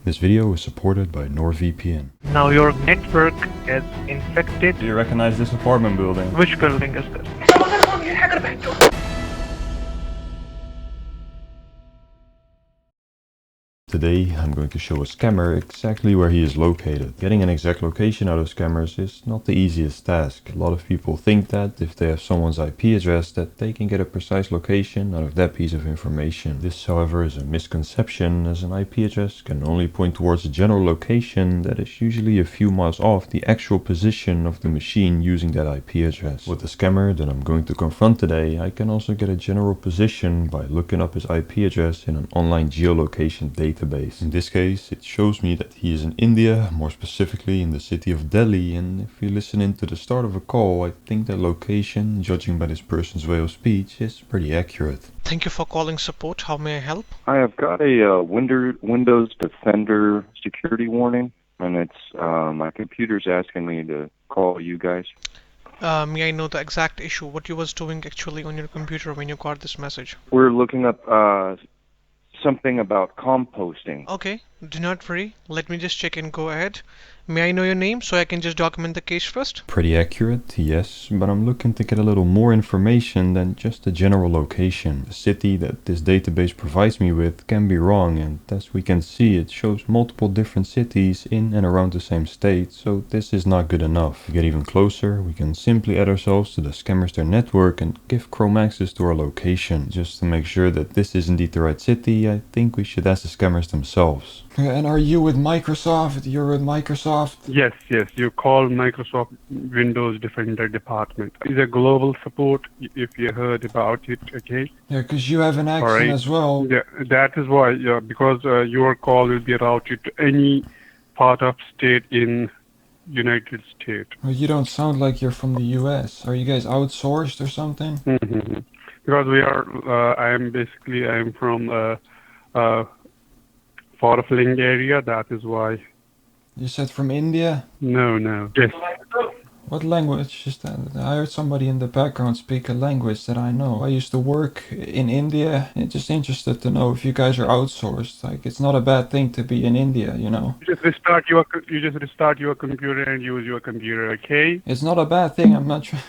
This video is supported by NordVPN. Now your network is infected. Do you recognize this apartment building? Which building is this? Today I'm going to show a scammer exactly where he is located. Getting an exact location out of scammers is not the easiest task. A lot of people think that if they have someone's IP address that they can get a precise location out of that piece of information. This, however, is a misconception, as an IP address can only point towards a general location that is usually a few miles off the actual position of the machine using that IP address. With the scammer that I'm going to confront today, I can also get a general position by looking up his IP address in an online geolocation database. In this case, it shows me that he is in India, more specifically in the city of Delhi, and if you listen into the start of a call, I think that location, judging by this person's way of speech, is pretty accurate. Thank you for calling support. How may I help? I have got a Windows Defender security warning, and it's my computer's asking me to call you guys. May I know the exact issue, what you was doing actually on your computer when you got this message? We're looking up something about composting. Okay, do not worry. Let me just check and go ahead. May I know your name so I can just document the case first? Pretty accurate, yes, but I'm looking to get a little more information than just a general location. The city that this database provides me with can be wrong, and as we can see, it shows multiple different cities in and around the same state, so this is not good enough. To get even closer, we can simply add ourselves to the Scambaiter network and give Chrome access to our location. Just to make sure that this is indeed the right city, I think we should ask the scammers themselves. And are you with Microsoft? You're with Microsoft? Yes, you call Microsoft Windows Defender department. It's a global support, if you heard about it, okay? Yeah, because you have an accent right. as well. Yeah, that is why, because your call will be routed to any part of state in United States. Well, you don't sound like you're from the US. Are you guys outsourced or something? Mm-hmm. Because we are, I am from Forfling area, that is why. You said from India? No. Yes. What language is that? I heard somebody in the background speak a language that I know. I used to work in India. I'm just interested to know if you guys are outsourced. Like, it's not a bad thing to be in India, you know? You just restart your computer and use your computer, okay? It's not a bad thing, I'm not trying.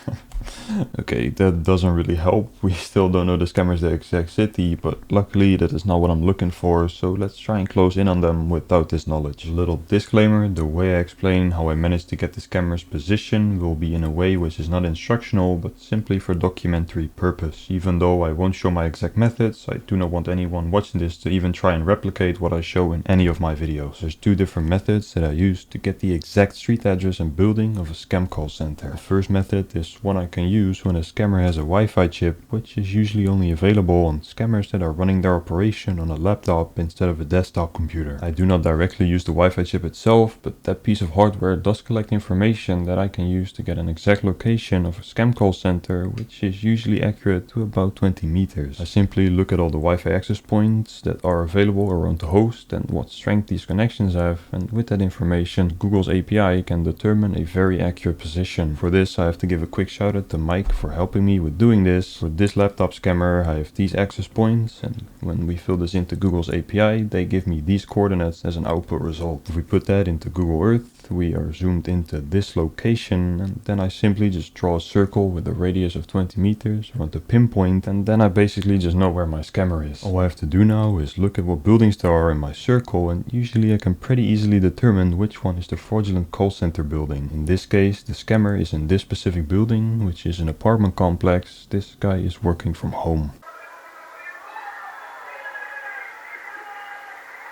Okay, that doesn't really help. We still don't know the scammers the exact city, but luckily that is not what I'm looking for, so let's try and close in on them without this knowledge. A little disclaimer, the way I explain how I managed to get the scammer's position will be in a way which is not instructional, but simply for documentary purpose. Even though I won't show my exact methods, I do not want anyone watching this to even try and replicate what I show in any of my videos. There's two different methods that I use to get the exact street address and building of a scam call center. The first method is one I can use when a scammer has a Wi-Fi chip, which is usually only available on scammers that are running their operation on a laptop instead of a desktop computer. I do not directly use the Wi-Fi chip itself, but that piece of hardware does collect information that I can use to get an exact location of a scam call center, which is usually accurate to about 20 meters. I simply look at all the Wi-Fi access points that are available around the host and what strength these connections have, and with that information, Google's API can determine a very accurate position. For this, I have to give a quick shout out to Mike for helping me with doing this. For this laptop scammer, I have these access points, and when we fill this into Google's API, they give me these coordinates as an output result. If we put that into Google Earth, we are zoomed into this location, and then I simply just draw a circle with a radius of 20 meters around the pinpoint, and then I basically just know where my scammer is. All I have to do now is look at what buildings there are in my circle, and usually I can pretty easily determine which one is the fraudulent call center building. In this case, the scammer is in this specific building, which is an apartment complex. This guy is working from home.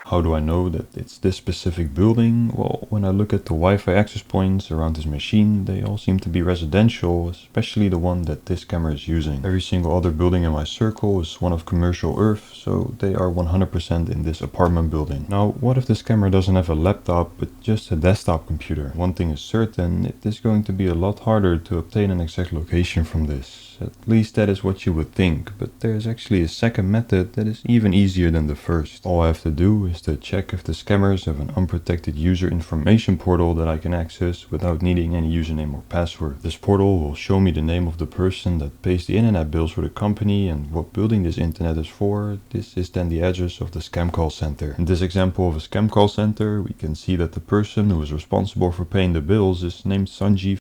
How do I know that it's this specific building? Well, when I look at the Wi-Fi access points around this machine, they all seem to be residential, especially the one that this camera is using. Every single other building in my circle is one of commercial earth, so they are 100% in this apartment building. Now, what if this camera doesn't have a laptop, but just a desktop computer? One thing is certain, it is going to be a lot harder to obtain an exact location from this. At least that is what you would think, but there's actually a second method that is even easier than the first. All I have to do is to check if the scammers have an unprotected user information portal that I can access without needing any username or password. This portal will show me the name of the person that pays the internet bills for the company and what building this internet is for. This is then the address of the scam call center. In this example of a scam call center, we can see that the person who is responsible for paying the bills is named Sanjeev.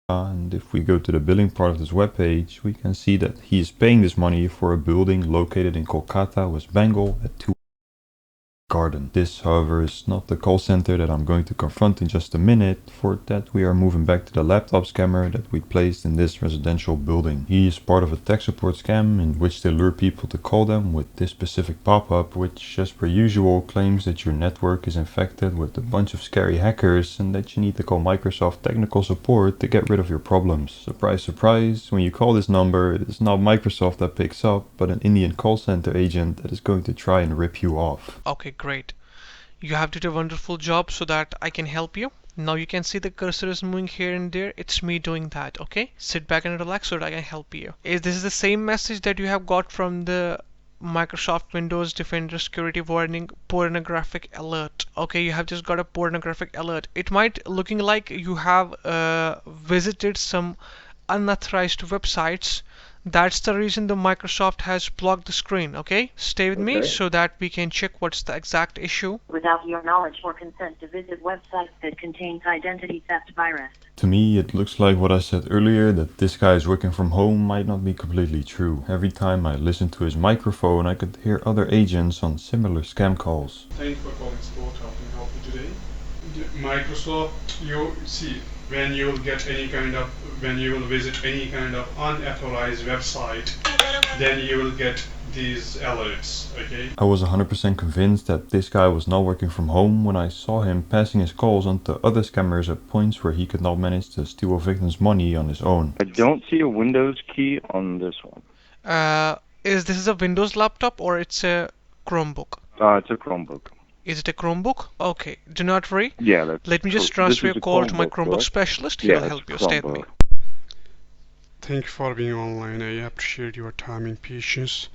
And if we go to the billing part of this webpage, we can see that he is paying this money for a building located in Kolkata, West Bengal at 2 Garden. This, however, is not the call center that I'm going to confront in just a minute. For that, we are moving back to the laptop scammer that we placed in this residential building. He is part of a tech support scam in which they lure people to call them with this specific pop-up, which, as per usual, claims that your network is infected with a bunch of scary hackers and that you need to call Microsoft technical support to get rid of your problems. Surprise, surprise, when you call this number, it is not Microsoft that picks up, but an Indian call center agent that is going to try and rip you off. Okay, great. You have did a wonderful job so that I can help you. Now you can see the cursor is moving here and there. It's me doing that, okay? Sit back and relax so that I can help you. This is the same message that you have got from the Microsoft Windows Defender security warning pornographic alert. Okay, you have just got a pornographic alert. It might looking like you have visited some unauthorized websites. That's the reason the Microsoft has blocked the screen, okay? Stay with me so that we can check what's the exact issue. Without your knowledge or consent to visit websites that contains identity theft virus. To me, it looks like what I said earlier, that this guy is working from home, might not be completely true. Every time I listened to his microphone, I could hear other agents on similar scam calls. Thank you for calling support. How can I help you today? Microsoft, you see, when you will visit any kind of unauthorized website, then you will get these alerts, okay? I was 100% convinced that this guy was not working from home when I saw him passing his calls on to other scammers at points where he could not manage to steal a victim's money on his own. I don't see a Windows key on this one. Is this a Windows laptop or it's a Chromebook? It's a Chromebook. Is it a Chromebook? Okay, do not worry. Yeah, that's Let me just transfer your call to my Chromebook specialist. He'll help you. Stay with me. Thank you for being online. I appreciate your time and patience.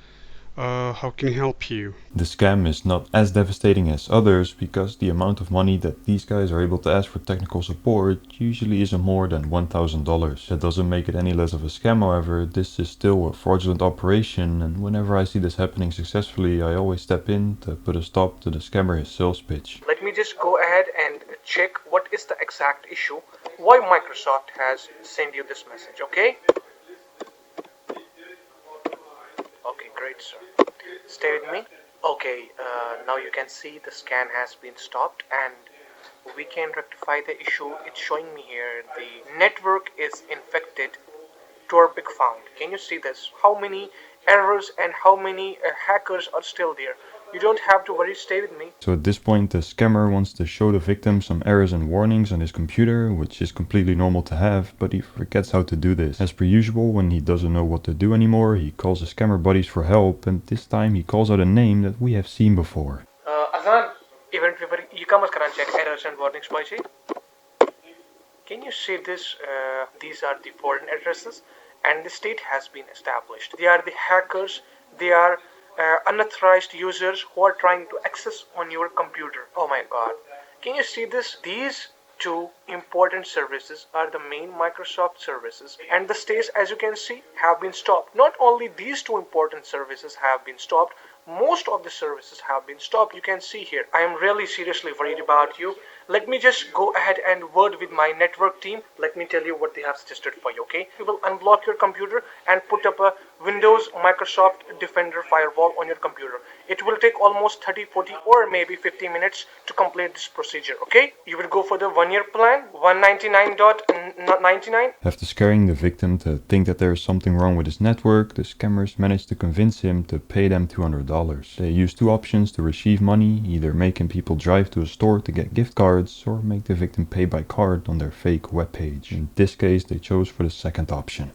How can I help you? The scam is not as devastating as others because the amount of money that these guys are able to ask for technical support usually isn't more than $1,000. That doesn't make it any less of a scam, however. This is still a fraudulent operation, and whenever I see this happening successfully, I always step in to put a stop to the scammer his sales pitch. Let me just go ahead and check what is the exact issue, why Microsoft has sent you this message, okay? Okay, great, sir. Stay with me. Okay, now you can see the scan has been stopped and we can rectify the issue. It's showing me here the network is infected. Topic found. Can you see this? How many errors and how many hackers are still there? You don't have to worry, stay with me. So at this point, the scammer wants to show the victim some errors and warnings on his computer, which is completely normal to have, but he forgets how to do this. As per usual, when he doesn't know what to do anymore, he calls his scammer buddies for help, and this time he calls out a name that we have seen before. Azan, event paper, e-commerce karan check errors and warnings boy. Can you see this? These are the foreign addresses, and the state has been established. They are the hackers. They are unauthorized users who are trying to access on your computer. Oh my god. Can you see this? These two important services are the main Microsoft services, and the states, as you can see, have been stopped. Not only these two important services have been stopped, most of the services have been stopped. You can see here. I am really seriously worried about you. Let me just go ahead and word with my network team. Let me tell you what they have suggested for you, okay? We will unblock your computer and put up a Windows Microsoft Defender firewall on your computer. It will take almost 30, 40 or maybe 50 minutes to complete this procedure, okay? You will go for the 1-year plan, $199.99. After scaring the victim to think that there is something wrong with his network, the scammers managed to convince him to pay them $200. They use two options to receive money, either making people drive to a store to get gift cards or make the victim pay by card on their fake webpage. In this case, they chose for the second option.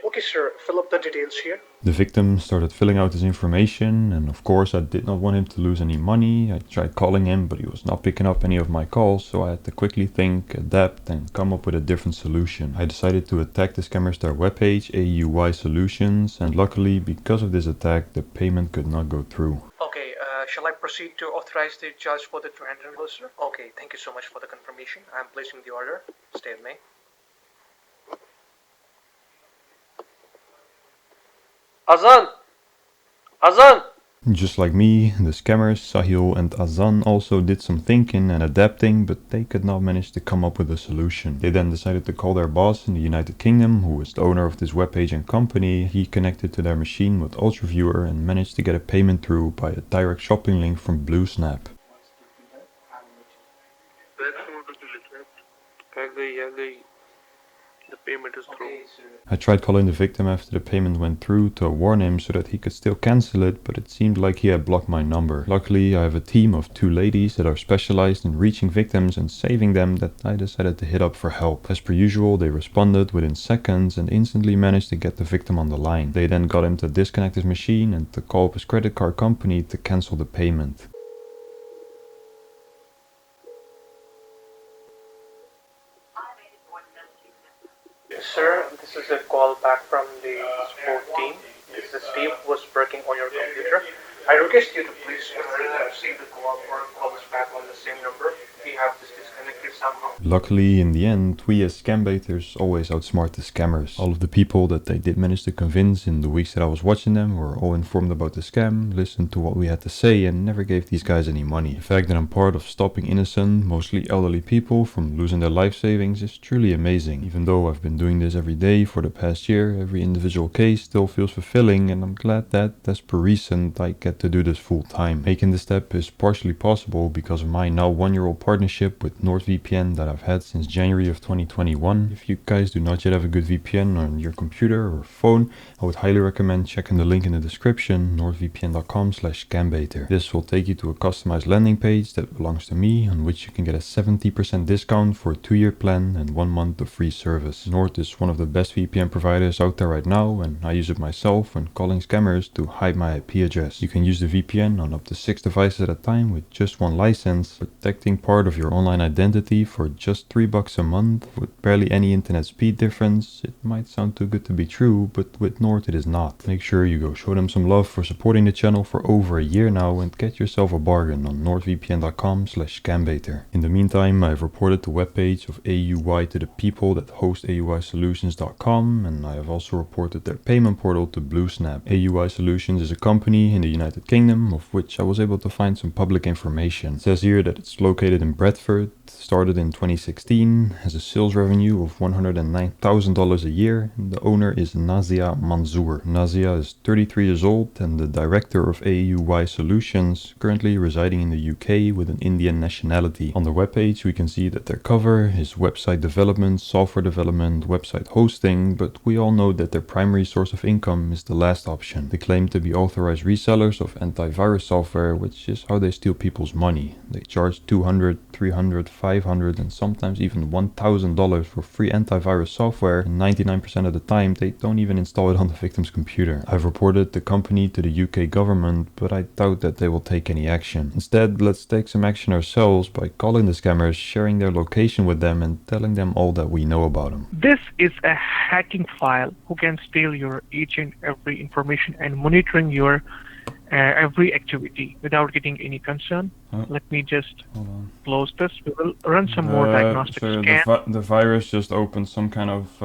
Okay, sir. fill up the details here. The victim started filling out his information, and of course I did not want him to lose any money. I tried calling him, but he was not picking up any of my calls, so I had to quickly think, adapt, and come up with a different solution. I decided to attack the scammers' their webpage, AUY Solutions, and luckily, because of this attack, the payment could not go through. Okay, shall I proceed to authorize the charge for the 200 sir? Okay, thank you so much for the confirmation. I am placing the order. Stay with me. Azan! Azan! Just like me, the scammers, Sahil and Azan also did some thinking and adapting, but they could not manage to come up with a solution. They then decided to call their boss in the United Kingdom, who is the owner of this webpage and company. He connected to their machine with UltraViewer and managed to get a payment through by a direct shopping link from BlueSnap. The payment is through. I tried calling the victim after the payment went through to warn him so that he could still cancel it, but it seemed like he had blocked my number. Luckily, I have a team of 2 ladies that are specialized in reaching victims and saving them that I decided to hit up for help. As per usual, they responded within seconds and instantly managed to get the victim on the line. They then got him to disconnect his machine and to call up his credit card company to cancel the payment. Sir, this is a call back from the support team. This is Steve who was working on your computer. I request you to please receive the call or call us back on the same number. We have this disconnected somehow. Luckily, in the end, we as scambaiters always outsmart the scammers. All of the people that they did manage to convince in the weeks that I was watching them were all informed about the scam, listened to what we had to say, and never gave these guys any money. The fact that I'm part of stopping innocent, mostly elderly people from losing their life savings is truly amazing. Even though I've been doing this every day for the past year, every individual case still feels fulfilling, and I'm glad that, as per recent, I get to do this full time. Making this step is partially possible because of my now 1-year-old partnership with NordVPN that I've had since January of 2021. If you guys do not yet have a good VPN on your computer or phone, I would highly recommend checking the link in the description, nordvpn.com/scambaiter. This will take you to a customized landing page that belongs to me, on which you can get a 70% discount for a 2-year plan and 1 month of free service. Nord is one of the best VPN providers out there right now, and I use it myself when calling scammers to hide my IP address. You can use the VPN on up to 6 devices at a time with just 1 license, protecting part of your online identity for just $3 a month with barely any internet speed difference. It might sound too good to be true, but with Nord it is not. Make sure you go show them some love for supporting the channel for over a year now and get yourself a bargain on nordvpn.com/scambaiter. In the meantime, I've reported the webpage of AUY to the people that host AUYsolutions.com, and I have also reported their payment portal to BlueSnap. AUY Solutions is a company in the United Kingdom of which I was able to find some public information. It says here that it's located in Bradford, started in 2016, has a sales revenue of $109,000 a year, and the owner is Nazia Manzoor. Nazia is 33 years old and the director of AUY Solutions, currently residing in the UK with an Indian nationality. On their webpage we can see that their cover is website development, software development, website hosting, but we all know that their primary source of income is the last option. They claim to be authorized resellers of antivirus software, which is how they steal people's money. They charge $200, $300, $500 and sometimes even $1,000 for free antivirus software, and 99% of the time they don't even install it on the victim's computer. I've reported the company to the UK government, but I doubt that they will take any action. Instead, let's take some action ourselves by calling the scammers, sharing their location with them and telling them all that we know about them. This is a hacking file who can steal your each and every information and monitoring your every activity without getting any concern. Let me just close this. We will run some more diagnostic scans. The virus just opened some kind of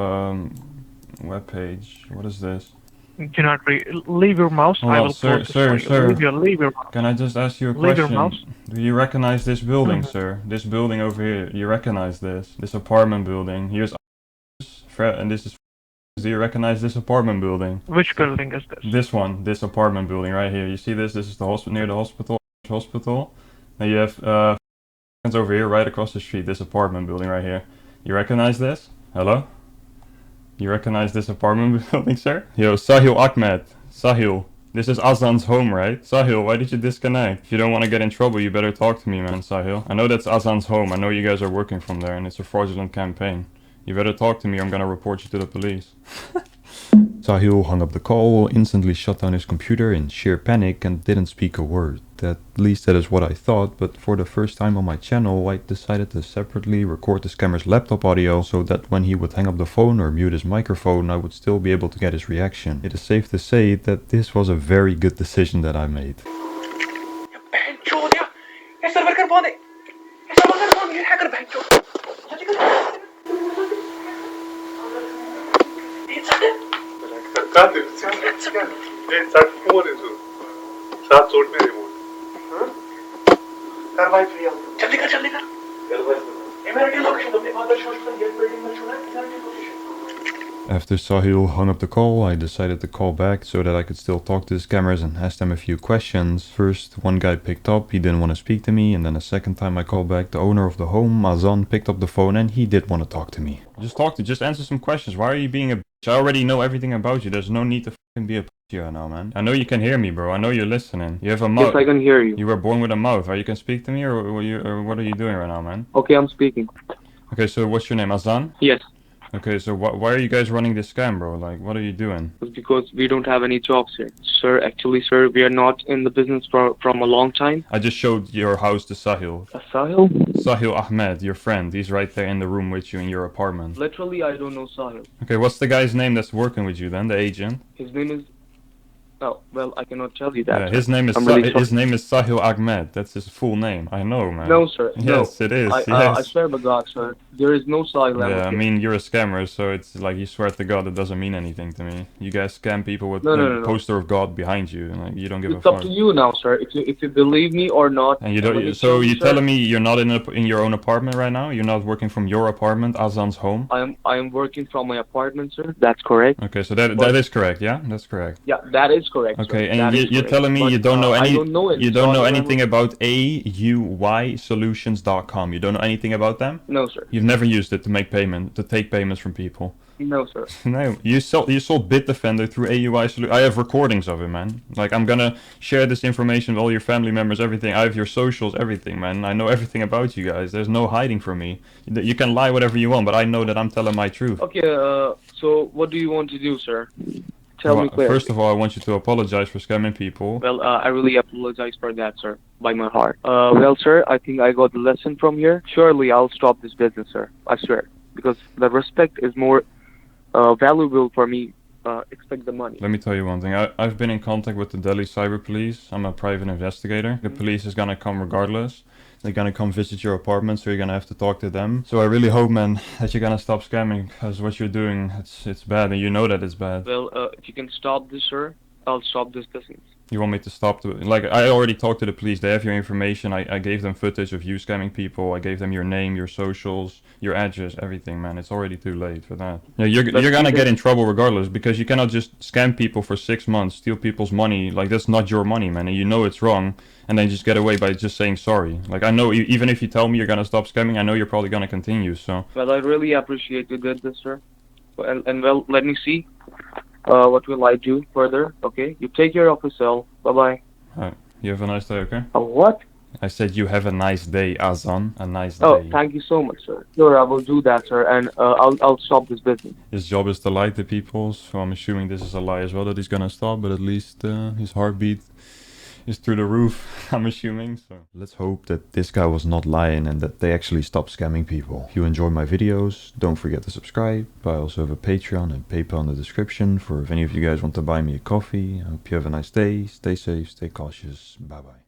web page. What is this? Do not leave your mouse. Hold I on, will sir, close this for you. Leave your mouse. Can I just ask you a Leave your question? mouse. Do you recognize this building, sir? This building over here. You recognize this? This apartment building. Here's and this is. Do you recognize this apartment building? Which building is this? This one. This apartment building right here. You see this? This is the hospital near the hospital. Now you have over here, right across the street. This apartment building right here. You recognize this? Hello? You recognize this apartment building, sir? Yo, Sahil Ahmed. Sahil. This is Azan's home, right? Sahil, why did you disconnect? If you don't want to get in trouble, you better talk to me, man, Sahil. I know that's Azan's home. I know you guys are working from there, and it's a fraudulent campaign. You better talk to me or I'm gonna report you to the police. Sahil hung up the call, instantly shut down his computer in sheer panic and didn't speak a word. At least that is what I thought, but for the first time on my channel I decided to separately record the scammer's laptop audio so that when he would hang up the phone or mute his microphone I would still be able to get his reaction. It is safe to say that this was a very good decision that I made. After Sahil hung up the call, I decided to call back so that I could still talk to the scammers and ask them a few questions. First, one guy picked up, he didn't want to speak to me, and then a second time I called back, the owner of the home, Azan, picked up the phone and he did want to talk to me. Just answer some questions. Why are you being a bitch? I already know everything about you. There's no need to fucking be a bitch here now, man. I know you can hear me, bro. I know you're listening. You have a mouth. Yes, I can hear you. You were born with a mouth. Are you can speak to me or what are you doing right now, man? Okay, I'm speaking. Okay, so what's your name, Azan? Yes. Okay, so why are you guys running this scam, bro? Like, what are you doing? It's because we don't have any jobs here. Sir, actually, sir, we are not in the business from a long time. I just showed your house to Sahil. Sahil? Sahil Ahmed, your friend. He's right there in the room with you in your apartment. Literally, I don't know Sahil. Okay, what's the guy's name that's working with you then, the agent? His name is... Oh, well, I cannot tell you that. Yeah, his name is his name is Sahil Ahmed. That's his full name. I know, man. No, sir. Yes, no. it is. Yes. I swear by God, sir. There is no Sahil Ahmed. Yeah, I mean, you're a scammer, so it's like you swear to God, it doesn't mean anything to me. You guys scam people with a poster of God behind you, and like, you don't give a fuck. It's up to you now, sir. If you believe me or not. And you don't. So you're telling me you're not in your own apartment right now? You're not working from your apartment, Azan's home? I am working from my apartment, sir. That's correct. Okay, so that is correct, yeah? That's correct. Yeah, that is correct. Okay, sir. and you're telling me you don't know anything about AUYSolutions.com. You don't know anything about them? No, sir. You've never used it to take payments from people. No, sir. No, you sold Bitdefender through AUI Solutions. I have recordings of it, man. Like, I'm gonna share this information with all your family members, everything. I have your socials, everything, man. I know everything about you guys. There's no hiding from me. You can lie whatever you want, but I know that I'm telling my truth. Okay, so what do you want to do, sir? Tell me clearly. First of all, I want you to apologize for scamming people. Well, I really apologize for that, sir, by my heart. Well, sir, I think I got the lesson from here. Surely I'll stop this business, sir. I swear. Because the respect is more valuable for me. Expect the money. Let me tell you one thing. I've been in contact with the Delhi Cyber Police. I'm a private investigator. The police is gonna come regardless. They're gonna come visit your apartment, so you're gonna have to talk to them. So I really hope, man, that you're gonna stop scamming, because what you're doing, it's bad, and you know that it's bad. Well, if you can stop this, sir, I'll stop this business. You want me to stop like, I already talked to the police. They have your information. I gave them footage of you scamming people. I gave them your name, your socials, your address, everything, man. It's already too late for that. Yeah, you're gonna get in trouble regardless, because you cannot just scam people for 6 months, steal people's money. Like, that's not your money, man, and you know it's wrong, and then just get away by just saying sorry. Like, I know even if you tell me you're gonna stop scamming, I know you're probably gonna continue, so. Well, I really appreciate you did this, sir. And well, let me see. What will I do further? Okay, you take care of yourself. Bye-bye. Alright, you have a nice day, okay? What? I said you have a nice day, Azan. A nice day. Oh, thank you so much, sir. Sure, I will do that, sir, and I'll stop this business. His job is to lie to people, so I'm assuming this is a lie as well that he's gonna stop, but at least his heartbeat is through the roof, I'm assuming. So let's hope that this guy was not lying and that they actually stop scamming people. If you enjoy my videos, don't forget to subscribe. I also have a Patreon and PayPal in the description for if any of you guys want to buy me a coffee. I hope you have a nice day. Stay safe, stay cautious. Bye bye.